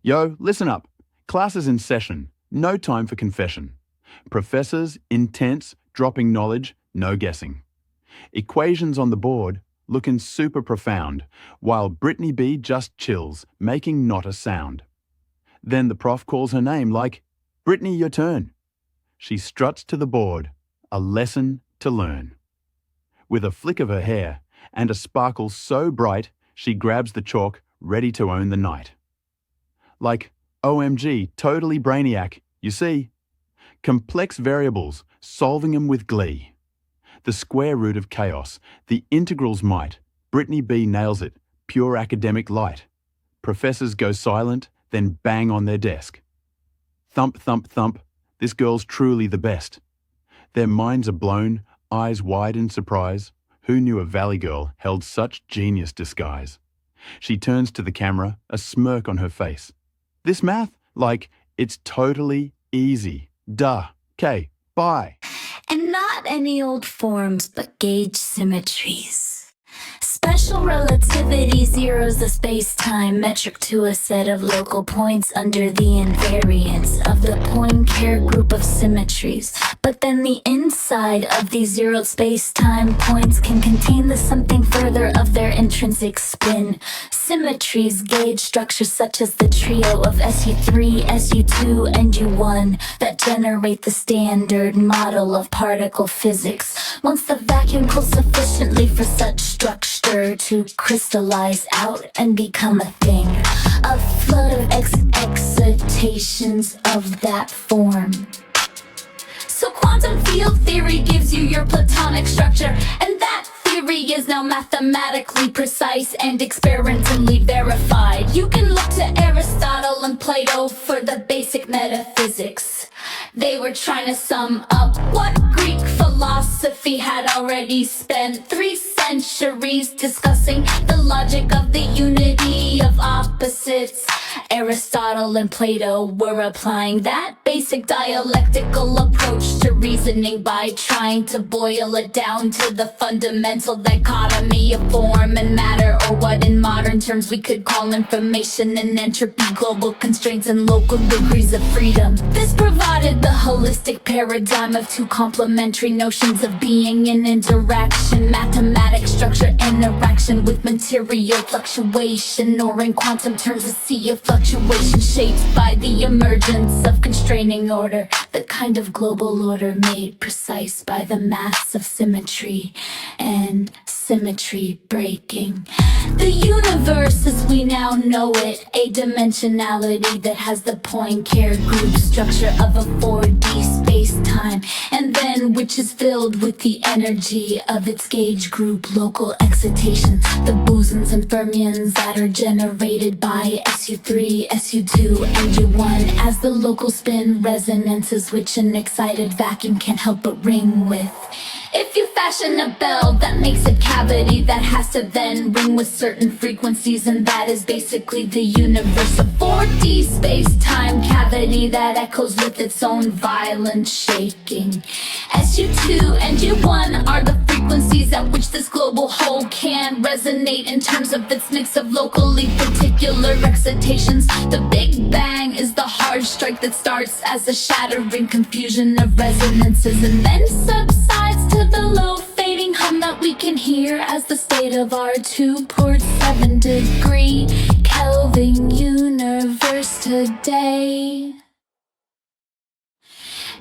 Yo, listen up. Class is in session. No time for confession. Professors, intense, dropping knowledge, no guessing. Equations on the board, looking super profound, while Brittany B just chills, making not a sound. Then the prof calls her name like, Brittany, your turn. She struts to the board, a lesson to learn. With a flick of her hair and a sparkle so bright, she grabs the chalk, ready to own the night. Like, OMG, totally brainiac, you see. Complex variables, solving them with glee. The square root of chaos, the integral's might. Brittany B nails it, pure academic light. Professors go silent, then bang on their desk. Thump, thump, thump, this girl's truly the best. Their minds are blown, eyes wide in surprise. Who knew a valley girl held such genius disguise? She turns to the camera, a smirk on her face. This math? Like, it's totally easy. Duh. Okay, bye. And not any old forms, but gauge symmetries. Special relativity zeros the space-time metric to a set of local points under the invariance of the Poincare group of symmetries. But then the inside of these zeroed space-time points can contain the something further of their intrinsic spin. Symmetries gauge structures such as the trio of SU3, SU2, and U1 that generate the standard model of particle physics. Once the vacuum cools sufficiently for such structure to crystallize out and become a thing, a flood of excitations of that form. So quantum field theory gives you your platonic structure, and that theory is now mathematically precise and experimentally verified. You can look to Aristotle and Plato for the basic metaphysics. They were trying to sum up what Greek philosophy had already spent 3 centuries discussing the logic of the unity of opposites. Aristotle and Plato were applying that basic dialectical approach to reasoning by trying to boil it down to the fundamental dichotomy of form and matter, or what in modern terms we could call information and entropy, global constraints and local degrees of freedom. This provided the holistic paradigm of two complementary notions of being and interaction, mathematic structure interaction with material fluctuation, or in quantum terms a sea of fluctuation shaped by the emergence of constraining order, the kind of global order made precise by the maths of symmetry and symmetry breaking. The universe as we now know it, a dimensionality that has the Poincare group structure of a 4D space-time, and then which is filled with the energy of its gauge group local excitation, the bosons and fermions that are generated by SU3, SU2, and U1 as the local spin resonances which an excited vacuum can't help but ring with. If you fashion a bell that makes a cavity that has to then ring with certain frequencies, and that is basically the universe, a 4D space-time cavity that echoes with its own violent shaking. SU2 and U1 are the frequencies at which this global whole can resonate in terms of its mix of locally particular excitations. The Big Bang is the hard strike that starts as a shattering confusion of resonances and then subsides to the low fading hum that we can hear as the state of our 2.7 degree Kelvin universe today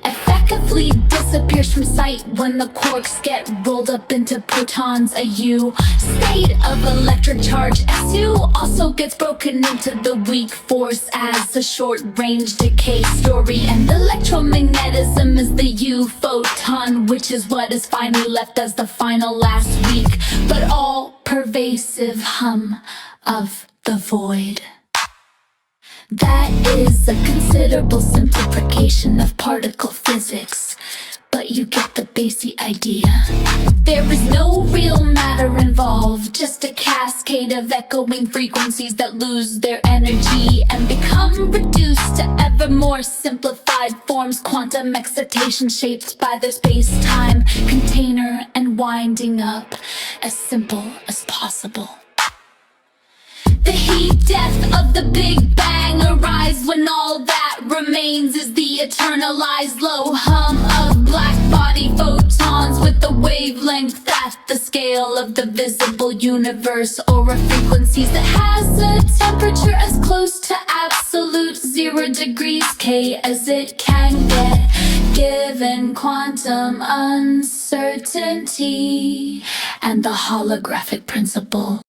effectively disappears from sight when the quarks get rolled up into protons. A U state of electric charge SU also gets broken into the weak force as a short-range decay story, and electromagnetism is the U photon, which is what is finally left as the final last weak but all pervasive hum of the void. That is a considerable simplification of particle physics, but you get the basic idea. There is no real matter involved, just a cascade of echoing frequencies that lose their energy and become reduced to ever more simplified forms, quantum excitation shaped by their space-time container and winding up as simple as possible. The heat death of the Big Bang arrives remains is the eternalized low hum of black body photons with the wavelength at the scale of the visible universe, or a frequency that has a temperature as close to absolute 0 degrees K as it can get, given quantum uncertainty and the holographic principle.